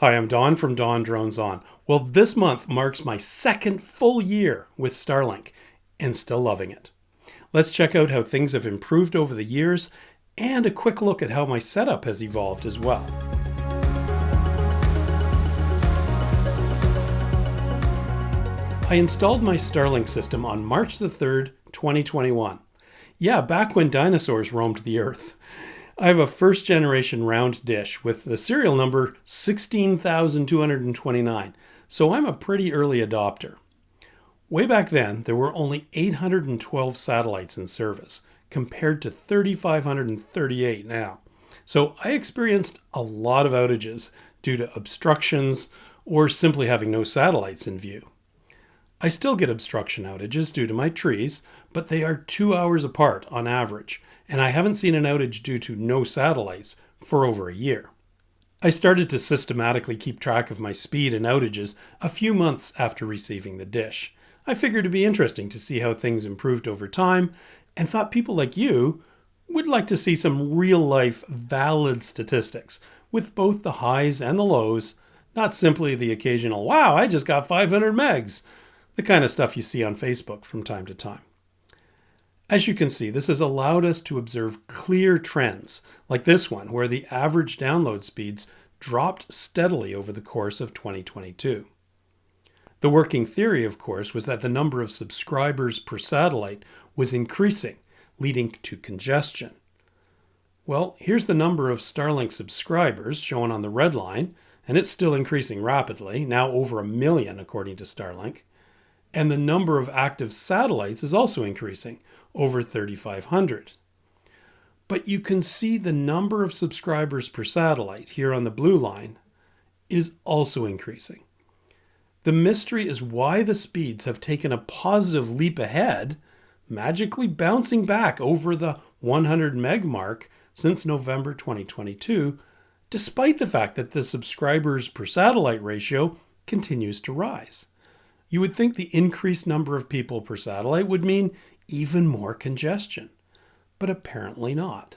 Hi, I'm Don from DonDronesOn. Well, this month marks my second full year with Starlink and still loving it. Let's check out how things have improved over the years and a quick look at how my setup has evolved as well. I installed my Starlink system on March the 3rd, 2021. Yeah, back when dinosaurs roamed the earth. I have a first generation round dish with the serial number 16,229, so I'm a pretty early adopter. Way back then, there were only 812 satellites in service, compared to 3,538 now. So I experienced a lot of outages due to obstructions or simply having no satellites in view. I still get obstruction outages due to my trees, but they are 2 hours apart on average, and I haven't seen an outage due to no satellites for over a year. I started to systematically keep track of my speed and outages a few months after receiving the dish. I figured it'd be interesting to see how things improved over time, and thought people like you would like to see some real-life, valid statistics with both the highs and the lows, not simply the occasional, wow, I just got 500 megs, the kind of stuff you see on Facebook from time to time. As you can see, this has allowed us to observe clear trends, like this one, where the average download speeds dropped steadily over the course of 2022. The working theory, of course, was that the number of subscribers per satellite was increasing, leading to congestion. Well, here's the number of Starlink subscribers shown on the red line, and it's still increasing rapidly, now over 1 million according to Starlink. And the number of active satellites is also increasing, over 3,500. But you can see the number of subscribers per satellite here on the blue line is also increasing. The mystery is why the speeds have taken a positive leap ahead, magically bouncing back over the 100 meg mark since November 2022, despite the fact that the subscribers per satellite ratio continues to rise. You would think the increased number of people per satellite would mean even more congestion, but apparently not.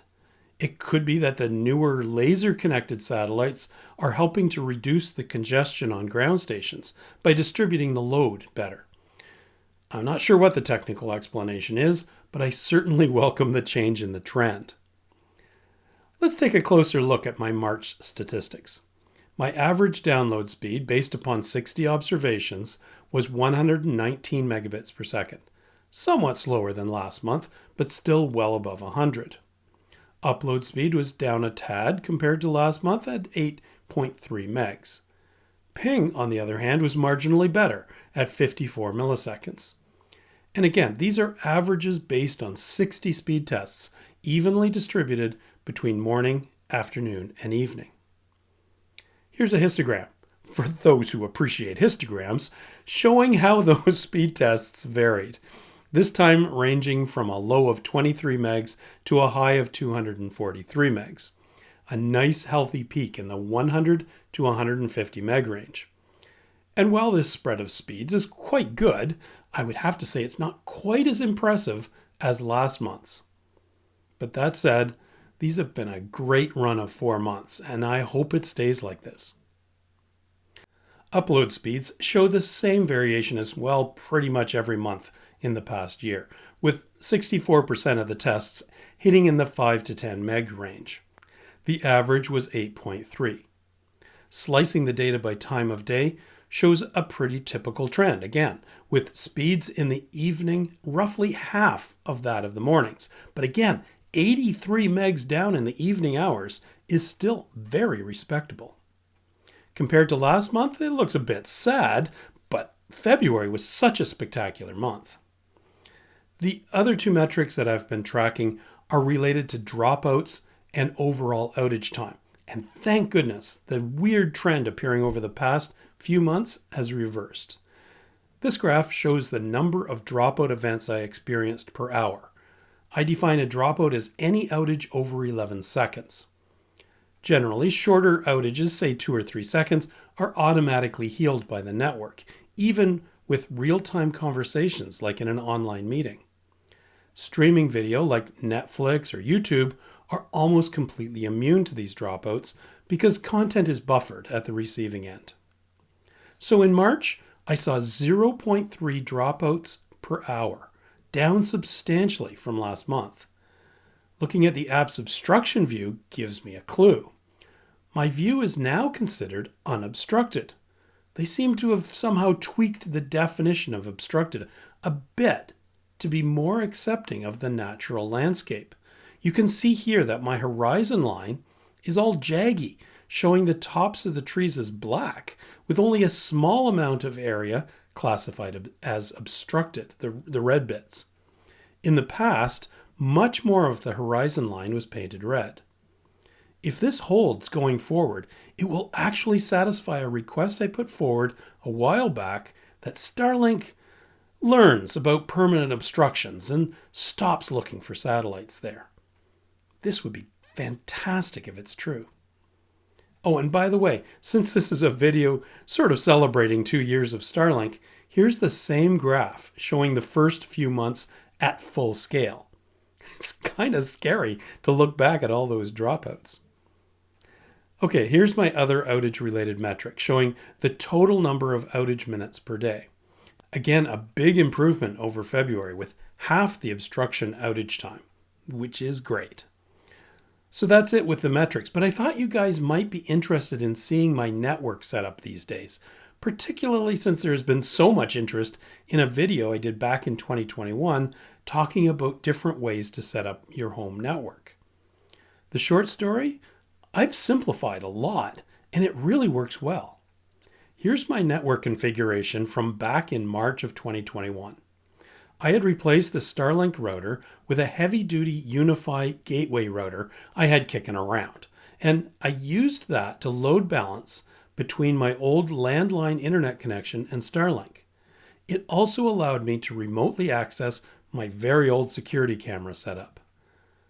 It could be that the newer laser-connected satellites are helping to reduce the congestion on ground stations by distributing the load better. I'm not sure what the technical explanation is, but I certainly welcome the change in the trend. Let's take a closer look at my March statistics. My average download speed, based upon 60 observations, was 119 megabits per second, somewhat slower than last month, but still well above 100. Upload speed was down a tad compared to last month at 8.3 megs. Ping, on the other hand, was marginally better at 54 milliseconds. And again, these are averages based on 60 speed tests, evenly distributed between morning, afternoon, and evening. Here's a histogram, for those who appreciate histograms, showing how those speed tests varied. This time ranging from a low of 23 megs to a high of 243 megs. A nice healthy peak in the 100 to 150 meg range. And while this spread of speeds is quite good, I would have to say it's not quite as impressive as last month's. But that said, these have been a great run of 4 months, and I hope it stays like this. Upload speeds show the same variation as well pretty much every month in the past year, with 64% of the tests hitting in the 5 to 10 meg range. The average was 8.3. Slicing the data by time of day shows a pretty typical trend, again, with speeds in the evening roughly half of that of the mornings. But again, 83 megs down in the evening hours is still very respectable. Compared to last month, it looks a bit sad, but February was such a spectacular month. The other two metrics that I've been tracking are related to dropouts and overall outage time. And thank goodness, the weird trend appearing over the past few months has reversed. This graph shows the number of dropout events I experienced per hour. I define a dropout as any outage over 11 seconds. Generally, shorter outages, say 2 or 3 seconds, are automatically healed by the network, even with real-time conversations like in an online meeting. Streaming video like Netflix or YouTube are almost completely immune to these dropouts because content is buffered at the receiving end. So in March, I saw 0.3 dropouts per hour, down substantially from last month. Looking at the app's obstruction view gives me a clue. My view is now considered unobstructed. They seem to have somehow tweaked the definition of obstructed a bit to be more accepting of the natural landscape. You can see here that my horizon line is all jaggy, showing the tops of the trees as black, with only a small amount of area classified as obstructed, the red bits. In the past, much more of the horizon line was painted red. If this holds going forward, it will actually satisfy a request I put forward a while back that Starlink learns about permanent obstructions and stops looking for satellites there. This would be fantastic if it's true. Oh, and by the way, since this is a video sort of celebrating 2 years of Starlink, here's the same graph showing the first few months at full scale. It's kind of scary to look back at all those dropouts. Okay, here's my other outage-related metric showing the total number of outage minutes per day. Again, a big improvement over February with half the obstruction outage time, which is great. So that's it with the metrics, but I thought you guys might be interested in seeing my network setup these days, particularly since there's been so much interest in a video I did back in 2021 talking about different ways to set up your home network. The short story? I've simplified a lot, and it really works well. Here's my network configuration from back in March of 2021. I had replaced the Starlink router with a heavy-duty Unify gateway router I had kicking around, and I used that to load balance between my old landline internet connection and Starlink. It also allowed me to remotely access my very old security camera setup.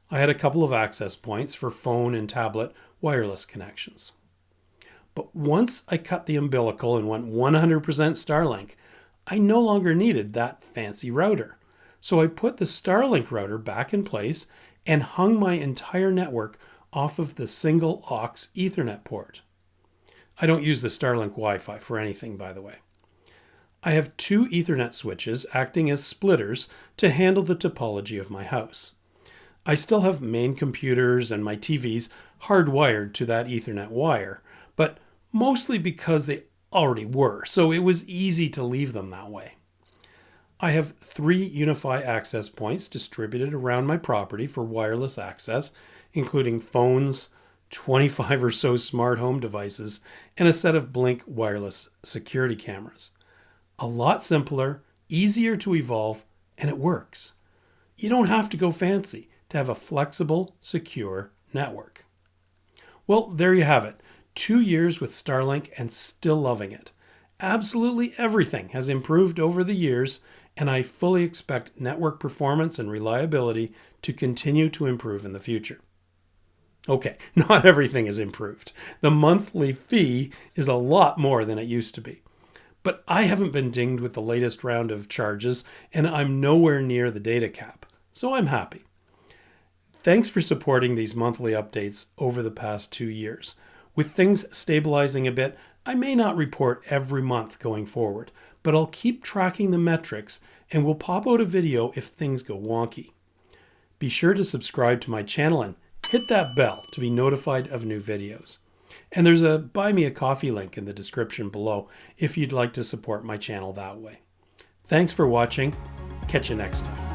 I had a couple of access points for phone and tablet wireless connections. But once I cut the umbilical and went 100% Starlink, I no longer needed that fancy router. So I put the Starlink router back in place and hung my entire network off of the single aux Ethernet port. I don't use the Starlink Wi-Fi for anything, by the way. I have 2 Ethernet switches acting as splitters to handle the topology of my house. I still have main computers and my TVs hardwired to that Ethernet wire, but mostly because they already were, so it was easy to leave them that way. I have 3 Unify access points distributed around my property for wireless access, including phones, 25 or so smart home devices, and a set of Blink wireless security cameras. A lot simpler, easier to evolve, and it works. You don't have to go fancy to have a flexible, secure network. Well, there you have it. 2 years with Starlink and still loving it. Absolutely everything has improved over the years, and I fully expect network performance and reliability to continue to improve in the future. Okay, not everything is improved. The monthly fee is a lot more than it used to be. But I haven't been dinged with the latest round of charges, and I'm nowhere near the data cap, so I'm happy. Thanks for supporting these monthly updates over the past 2 years. With things stabilizing a bit, I may not report every month going forward, but I'll keep tracking the metrics and will pop out a video if things go wonky. Be sure to subscribe to my channel and hit that bell to be notified of new videos. And there's a Buy Me a Coffee link in the description below if you'd like to support my channel that way. Thanks for watching. Catch you next time.